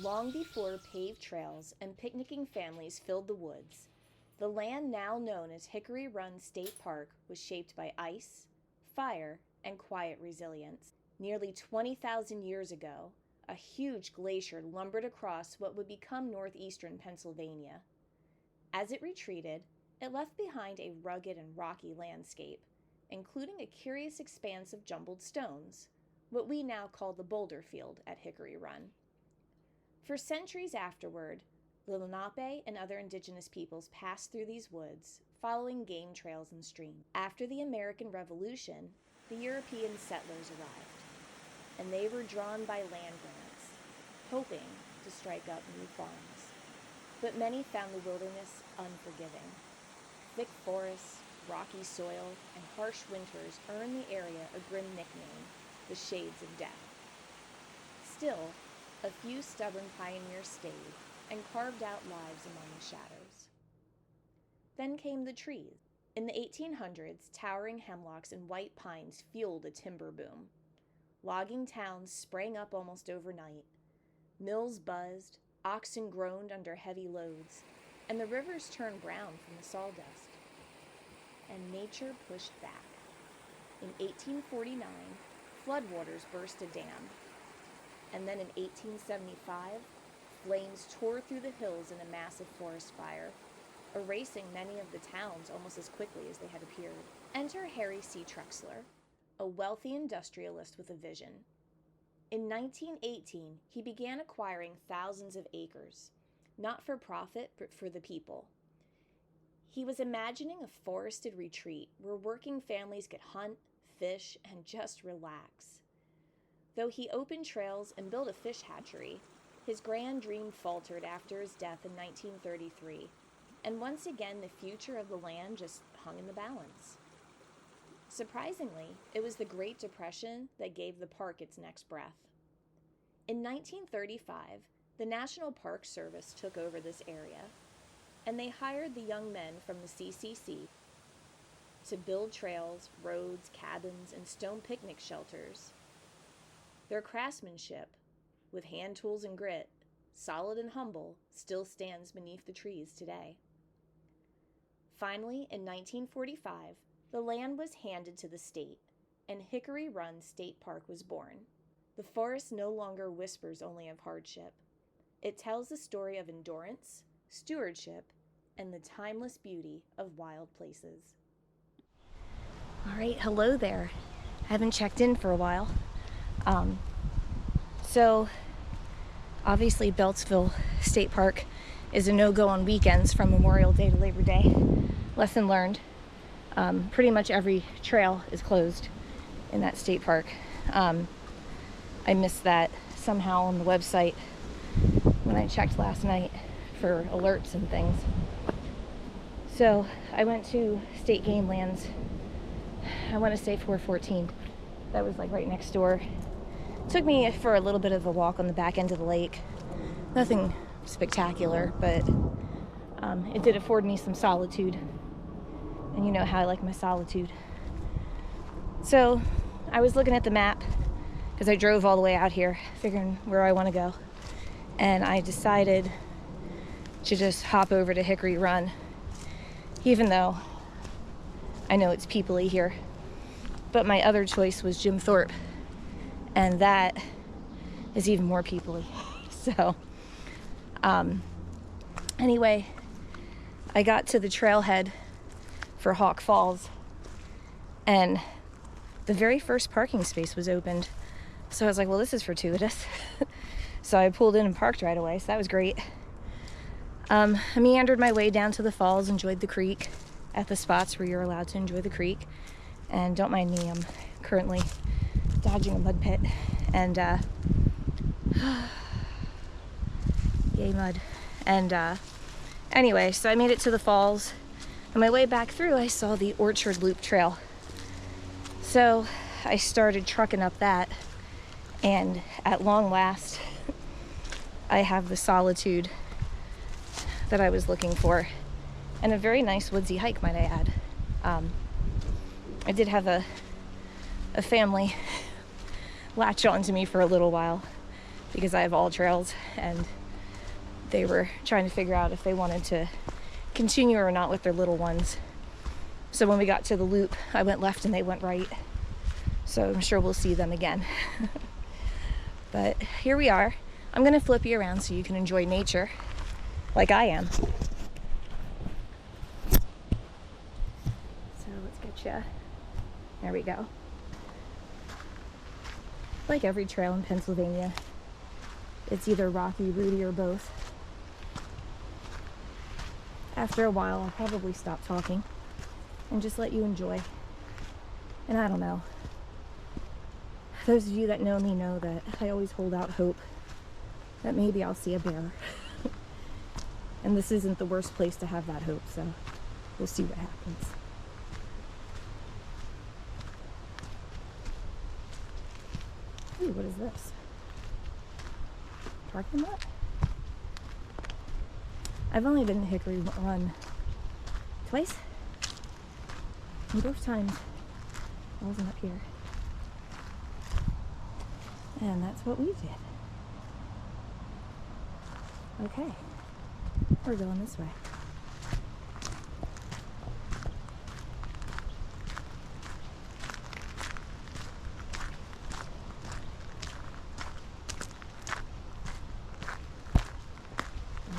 long before paved trails and picnicking families filled the woods, the land now known as Hickory Run State Park was shaped by ice, fire, and quiet resilience. Nearly 20,000 years ago, a huge glacier lumbered across what would become northeastern Pennsylvania. As it retreated, it left behind a rugged and rocky landscape, including a curious expanse of jumbled stones, what we now call the boulder field at Hickory Run. For centuries afterward, the Lenape and other indigenous peoples passed through these woods, following game trails and streams. After the American Revolution, the European settlers arrived, and they were drawn by land grants, hoping to strike up new farms. But many found the wilderness unforgiving. Thick forests, rocky soil, and harsh winters earned the area a grim nickname, the Shades of Death. Still, a few stubborn pioneers stayed and carved out lives among the shadows. Then came the trees. In the 1800s, towering hemlocks and white pines fueled a timber boom. Logging towns sprang up almost overnight. Mills buzzed, oxen groaned under heavy loads, and the rivers turned brown from the sawdust. And nature pushed back. In 1849, floodwaters burst a dam. And then in 1875, flames tore through the hills in a massive forest fire, erasing many of the towns almost as quickly as they had appeared. Enter Harry C. Trexler, a wealthy industrialist with a vision. In 1918, he began acquiring thousands of acres, not for profit, but for the people. He was imagining a forested retreat where working families could hunt, fish, and just relax. Though he opened trails and built a fish hatchery, his grand dream faltered after his death in 1933, and once again the future of the land just hung in the balance. Surprisingly, it was the Great Depression that gave the park its next breath. In 1935, the National Park Service took over this area, and they hired the young men from the CCC to build trails, roads, cabins, and stone picnic shelters. Their craftsmanship, with hand tools and grit, solid and humble, still stands beneath the trees today. Finally, in 1945, the land was handed to the state, and Hickory Run State Park was born. The forest no longer whispers only of hardship. It tells the story of endurance, stewardship, and the timeless beauty of wild places. All right, hello there. I haven't checked in for a while. So obviously Beltzville State Park is a no-go on weekends from Memorial Day to Labor Day. Lesson learned. Pretty much every trail is closed in that state park. I missed that somehow on the website when I checked last night for alerts and things. So I went to State Game Lands. I want to say 414. That was like right next door. Took me for a little bit of a walk on the back end of the lake. Nothing spectacular, but it did afford me some solitude. And you know how I like my solitude. So I was looking at the map because I drove all the way out here, figuring where I want to go. And I decided to just hop over to Hickory Run, even though I know it's peopley here. But my other choice was Jim Thorpe, and that is even more peopley. So anyway, I got to the trailhead for Hawk Falls, and the very first parking space was opened. So I was like, well, this is fortuitous. So I pulled in and parked right away, so that was great. I meandered my way down to the falls, enjoyed the creek at the spots where you're allowed to enjoy the creek. And don't mind me, I'm currently dodging a mud pit. And, yay mud. And anyway, so I made it to the falls. On my way back through, I saw the Orchard Loop Trail. So I started trucking up that. And at long last, I have the solitude that I was looking for. And a very nice woodsy hike, might I add. I did have a family latch on to me for a little while because I have all trails, and they were trying to figure out if they wanted to continue or not with their little ones. So when we got to the loop, I went left and they went right. So I'm sure we'll see them again. But here we are. I'm gonna flip you around so you can enjoy nature like I am. So let's get you. There we go. Like every trail in Pennsylvania, it's either rocky, rooty, or both. After a while, I'll probably stop talking and just let you enjoy. And I don't know. Those of you that know me know that I always hold out hope that maybe I'll see a bear. And this isn't the worst place to have that hope, so we'll see what happens. Ooh, what is this? Parking lot? I've only been to Hickory Run twice. And both times I wasn't up here. And that's what we did. Okay, we're going this way.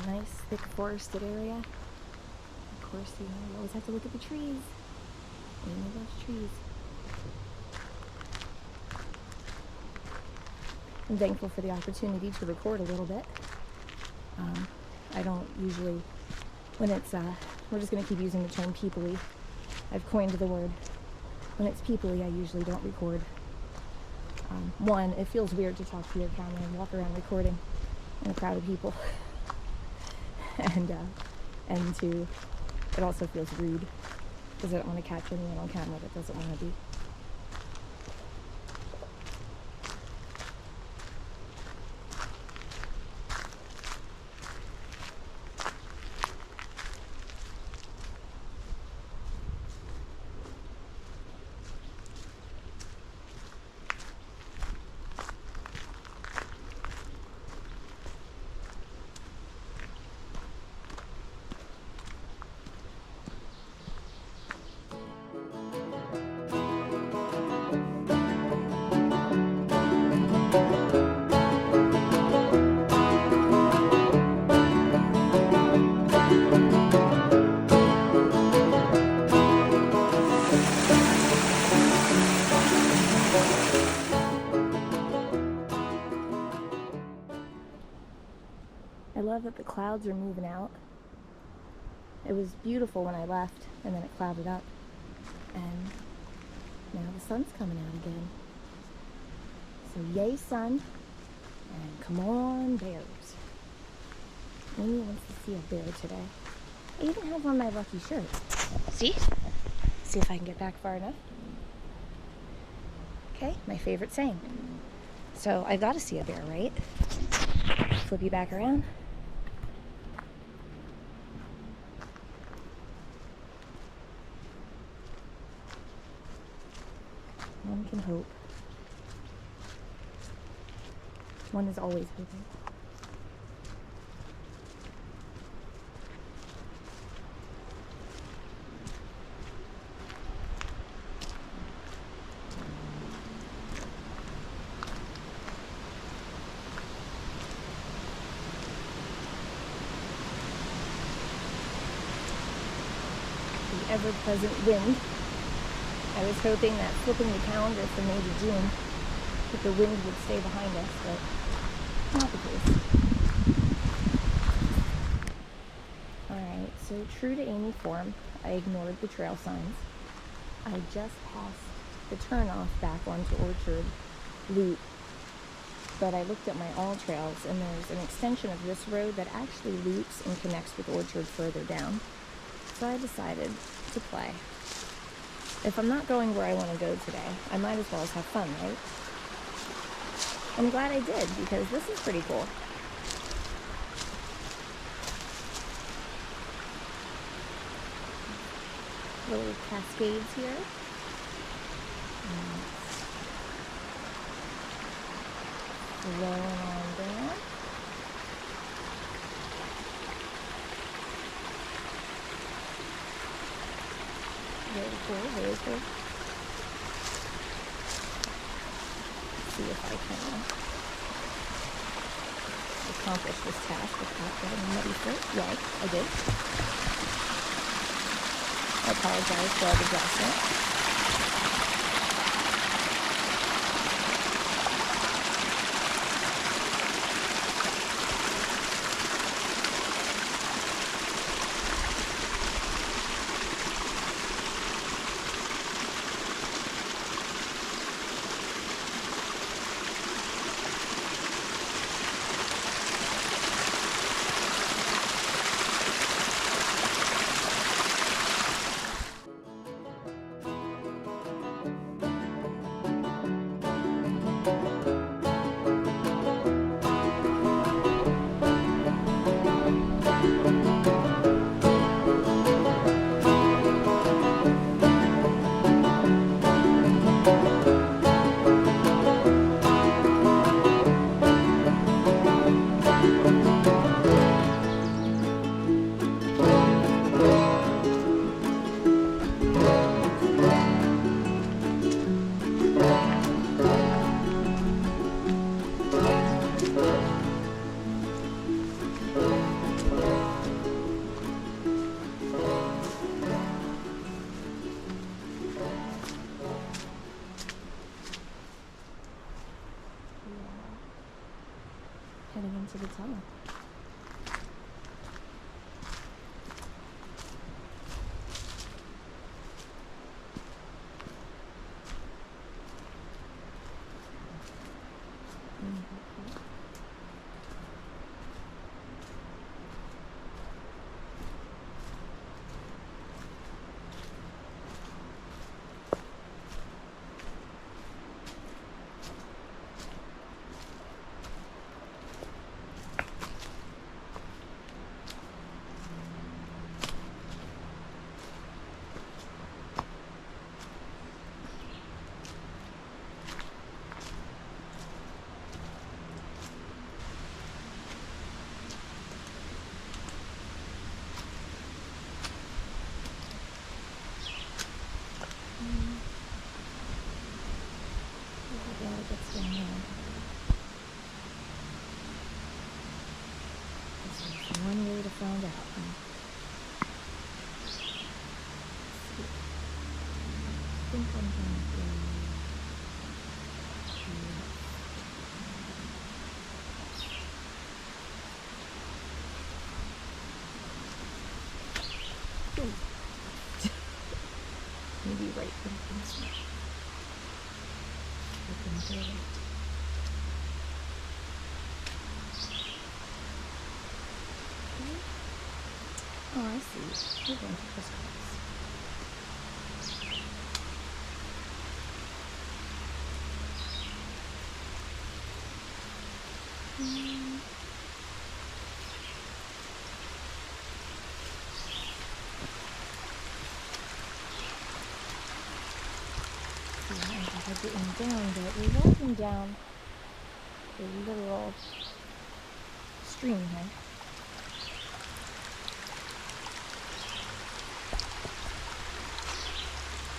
A nice thick forested area. Of course, you always have to look at the trees. Amy loves trees. I'm thankful for the opportunity to record a little bit. I don't usually, when it's, we're just going to keep using the term peopley. I've coined the word. When it's peopley, I usually don't record. One, it feels weird to talk to your camera and walk around recording in a crowd of people. And two, it also feels rude because I don't want to catch anyone on camera that doesn't want to be. I love that the clouds are moving out. It was beautiful when I left, and then it clouded up. And now the sun's coming out again. So yay sun, and come on bears. Amy wants to see a bear today. I even have on my lucky shirt. See? See if I can get back far enough. Okay, my favorite saying. So I've got to see a bear, right? Flip you back around. One can hope. One is always hoping. The ever-present wind. I was hoping that flipping the calendar from May to June, that the wind would stay behind us, but not the case. Alright, so true to Amy form, I ignored the trail signs. I just passed the turnoff back onto Orchard Loop, but I looked at my all trails, and there's an extension of this road that actually loops and connects with Orchard further down. So I decided to play. If I'm not going where I want to go today, I might as well have fun, right? I'm glad I did, because this is pretty cool. Little cascades here. Flowing on down. Very cool, very cool. Let's see if I can accomplish this task without getting a muddy foot. Yay, I did. I apologize for all the adjustment. Heading into the tunnel. One way to find out. I think I'm going to go maybe right from this way. Oh, I see. We're going to crisscross. I'm getting down, but we're walking down a literal stream here.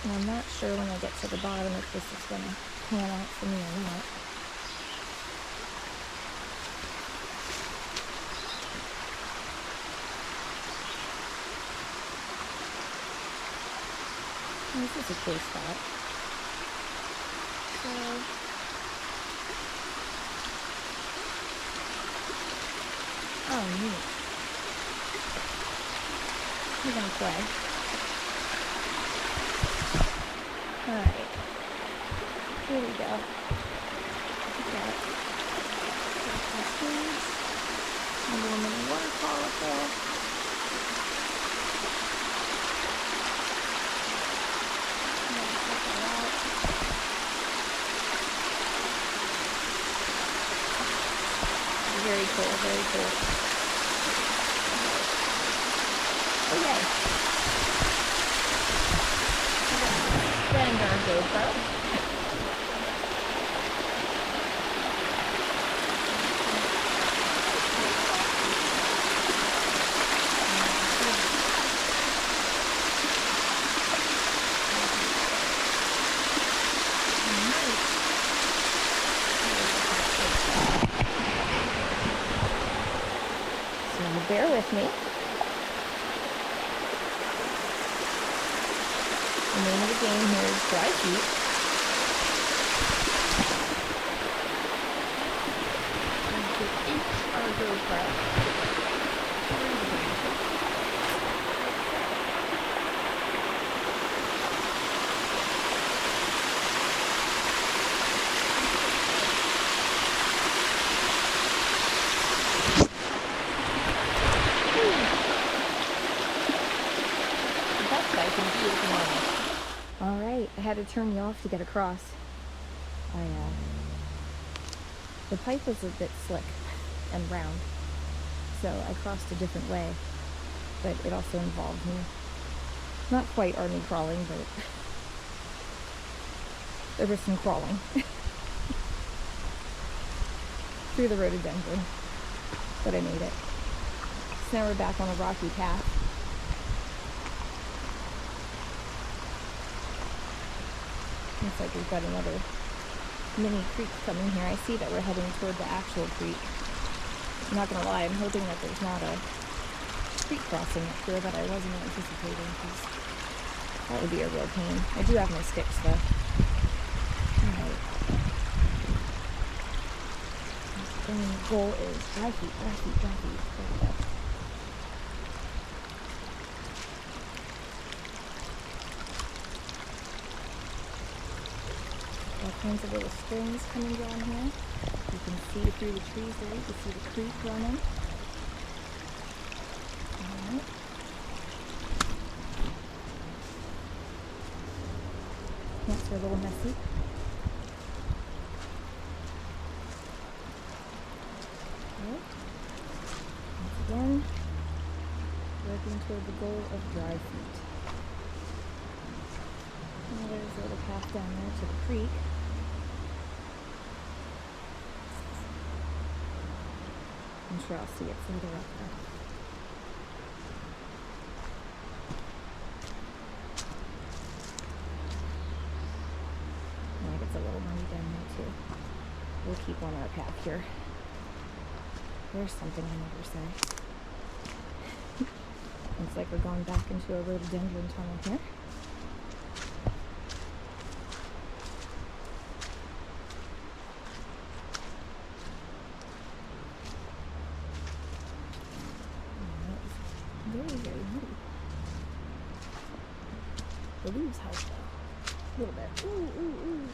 And I'm not sure when I get to the bottom if this is going to pan out for me or not. And this is a cool spot. So, oh, neat. We're going to play. Alright, here we go. We've got cascades, a little mini waterfall up there. Very cool, very cool. Okay. Bend our GoPro. me. The name of the game here is dry feet. Our GoPro. Alright, I had to turn you off to get across. The pipe was a bit slick and round, so I crossed a different way, but it also involved me not quite army crawling, but there was some crawling through the rhododendron, but I made it. So now we're back on a rocky path. Looks like we've got another mini creek coming here. I see that we're heading toward the actual creek. I'm not gonna lie, I'm hoping that there's not a creek crossing up here that I wasn't anticipating, because that would be a real pain. I do have my sticks though. Alright. The goal is dry feet, dry feet, dry feet. There we go. All kinds of little springs coming down here. You can see through the trees there, you can see the creek running. Alright. Plants are a little messy. Okay. Once again, working toward the goal of dry feet. And there's a little path down there to the creek. I'm sure I'll see it further up there. I think it's a little muddy down there too. We'll keep on our path here. There's something on the other side. Looks like we're going back into a rhododendron tunnel here. The leaves help though. A little bit. Ooh, ooh, ooh.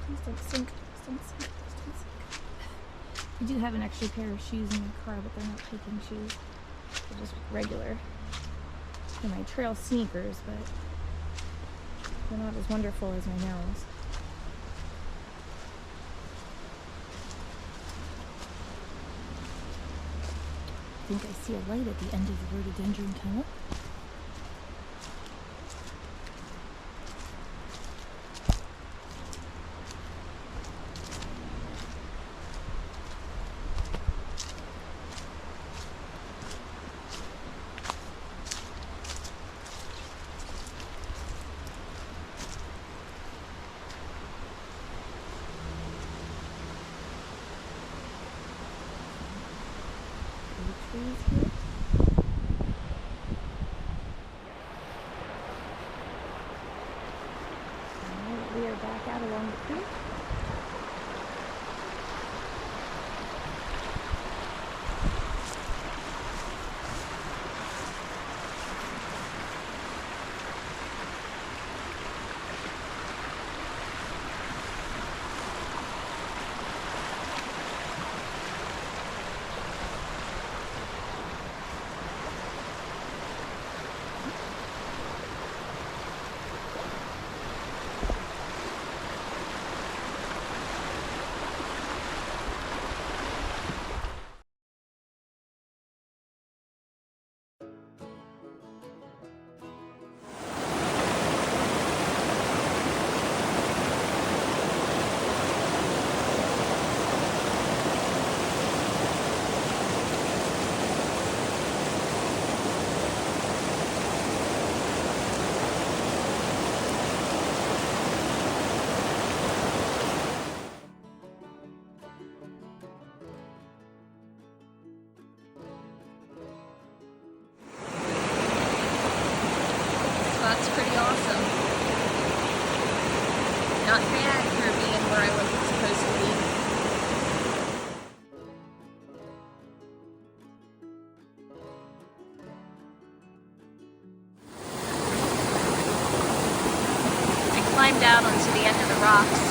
Please don't sink. Please don't sink. Please don't sink. I do have an extra pair of shoes in my car, but they're not hiking shoes. They're just regular. They're my trail sneakers, but they're not as wonderful as my nails. I think I see a light at the end of the rhododendron tunnel. Trees here. Alright, we are back out along the creek. It's pretty awesome. Not bad for being where I wasn't supposed to be. I climbed out onto the end of the rocks.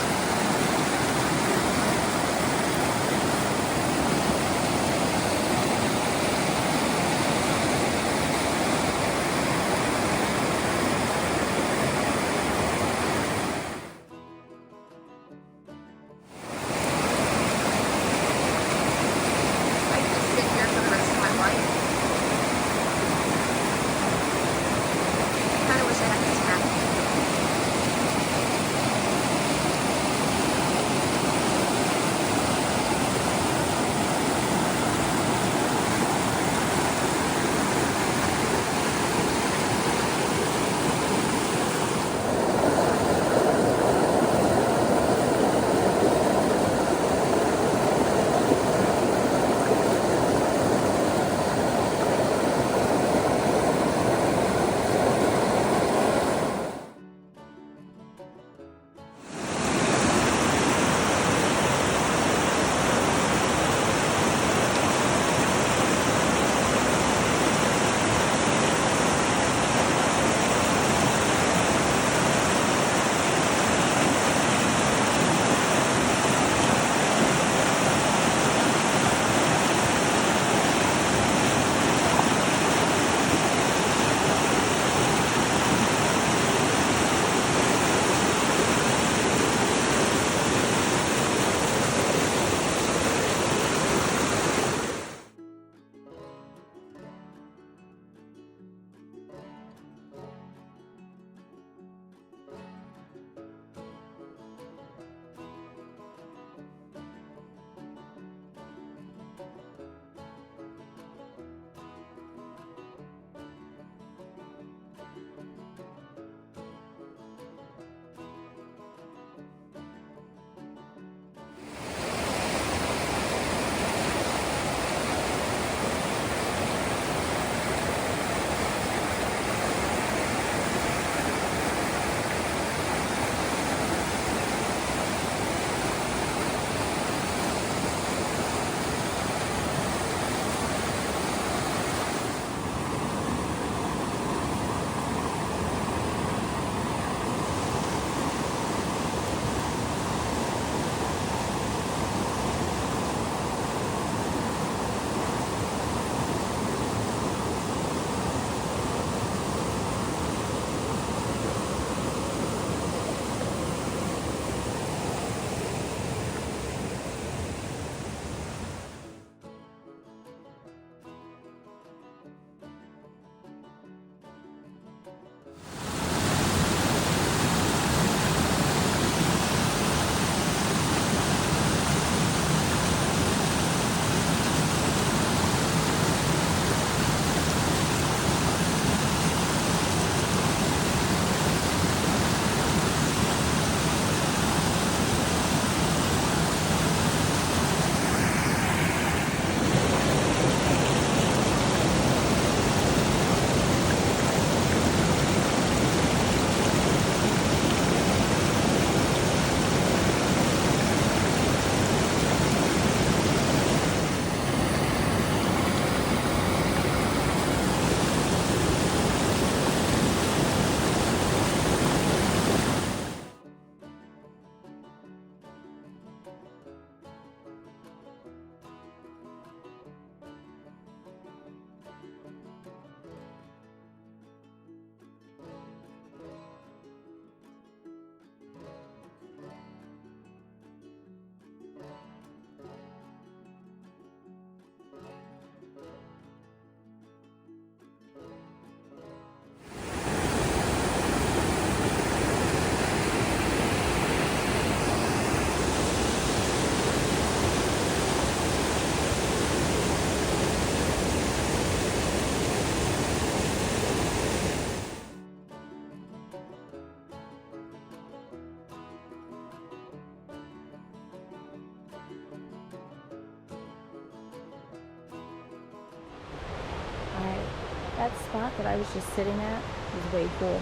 That spot that I was just sitting at was way cool.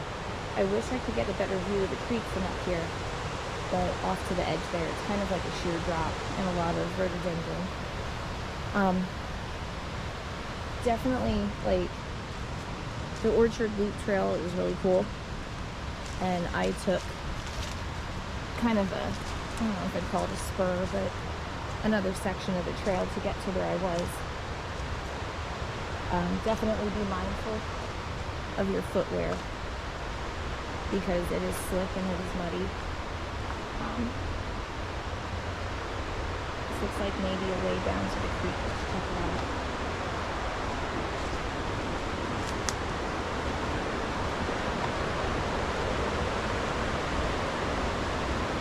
I wish I could get a better view of the creek from up here, but off to the edge there, it's kind of like a sheer drop and a lot of rhododendron. Definitely, like, the Orchard Loop Trail is really cool, and I took kind of a, I don't know if I'd call it a spur, but another section of the trail to get to where I was. Definitely be mindful of your footwear, because it is slick and it is muddy. This looks like maybe a way down to the creek. Let's check it out.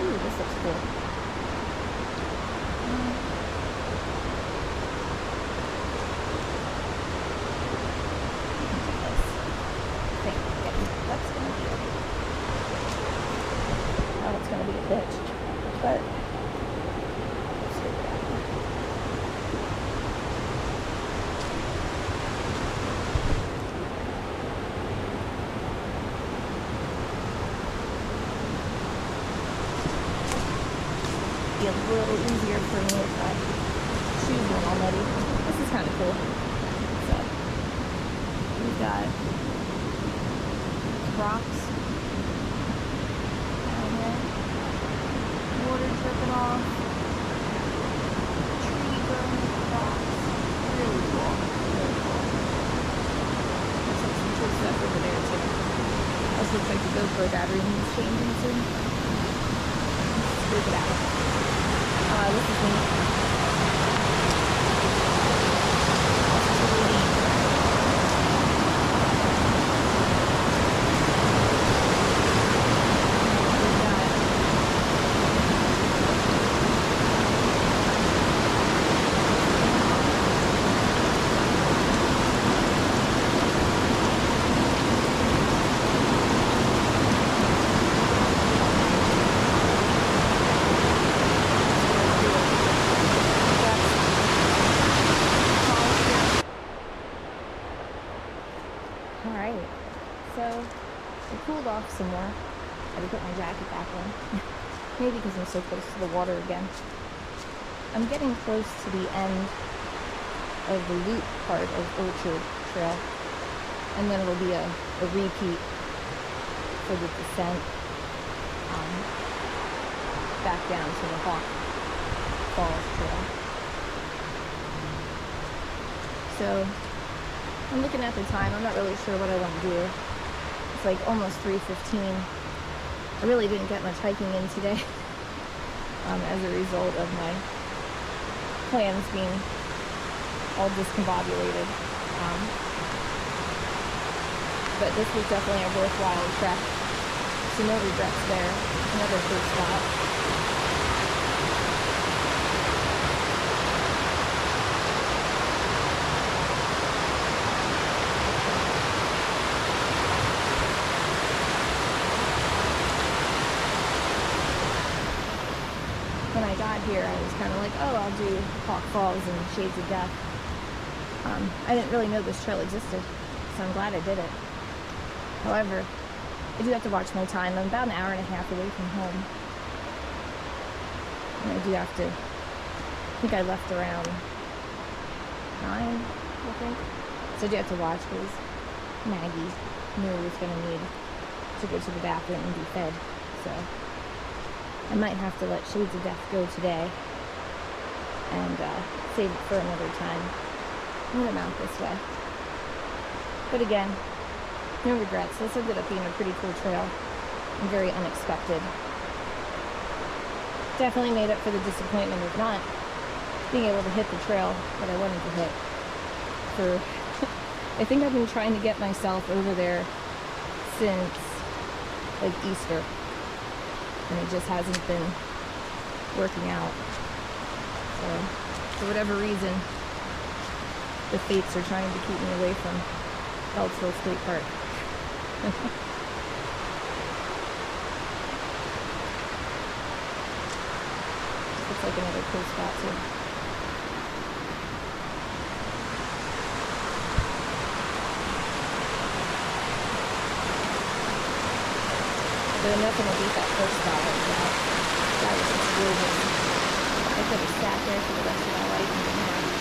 Ooh, this looks cool. It's going to be a bitch, but let's figure it out. Be a little easier for me if my shoes weren't all muddy. This is kind of cool. So we've got rocks. Water dripping off, tree growing in the rocks. Really cool. Really cool. There's like some cool stuff over there too. This looks like the GoPro battery needs changing soon. Scoop it out. This is neat. Alright, so I cooled off some more. I had to put my jacket back on. Maybe because I'm so close to the water again. I'm getting close to the end of the loop part of Orchard Trail. And then it'll be a repeat for the descent back down to the Hawk Falls Trail. So I'm looking at the time. I'm not really sure what I want to do. It's like almost 3:15. I really didn't get much hiking in today as a result of my plans being all discombobulated. But this was definitely a worthwhile trek. So no regrets there. Another good spot. When I got here, I was kind of like, oh, I'll do Hawk Falls and Shades of Death. I didn't really know this trail existed, so I'm glad I did it. However, I do have to watch my time. I'm about an hour and a half away from home. And I do have to, I think I left around 9, I think. So I do have to watch because Maggie knew I was going to need to go to the bathroom and be fed. So I might have to let Shades of Death go today and save it for another time. I'm going to mount this way. But again, no regrets. This ended up being a pretty cool trail and very unexpected. Definitely made up for the disappointment of not being able to hit the trail that I wanted to hit. For I think I've been trying to get myself over there since like Easter. And it just hasn't been working out. So, for whatever reason, the fates are trying to keep me away from Beltzville State Park. Looks like another cool spot too. So nothing will beat that first spot I was at. That was just gorgeous. I could have sat there for the rest of my life and been happy.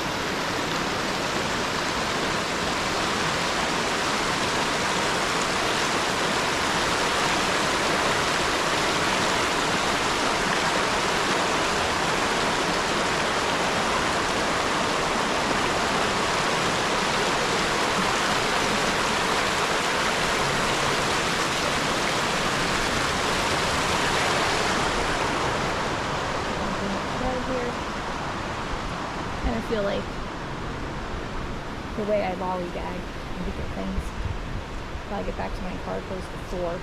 I feel like the way I lollygag and look at things, if I get back to my car close to 4,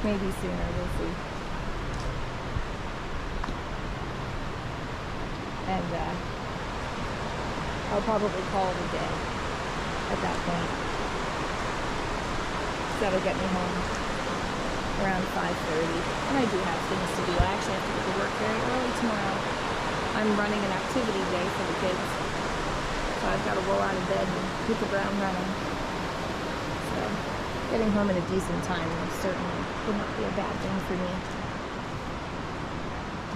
maybe sooner, we'll see. And I'll probably call it a day at that point. So that'll get me home around 5:30. And I do have things to do. I actually have to go to work very early tomorrow. I'm running an activity day for the kids, so I've got to roll out of bed and hit the ground running. So getting home at a decent time certainly would not be a bad thing for me.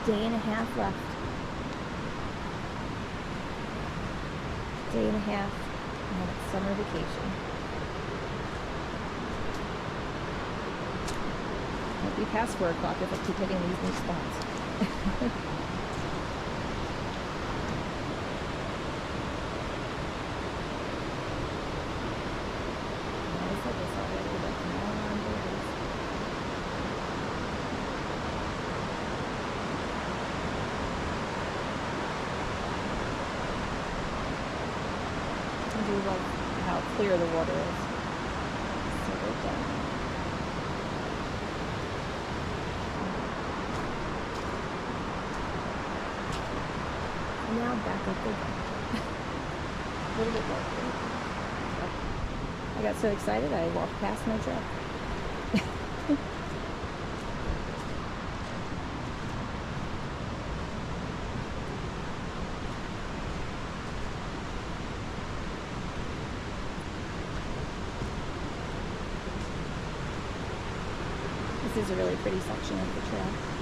Day and a half left. Day and a half, and then it's summer vacation. Won't be past 4 o'clock if I keep hitting these new spots. I do love how clear the water is. So good down. And now back up again. A little bit more. I got so excited I walked past my truck. This is a really pretty section of the trail.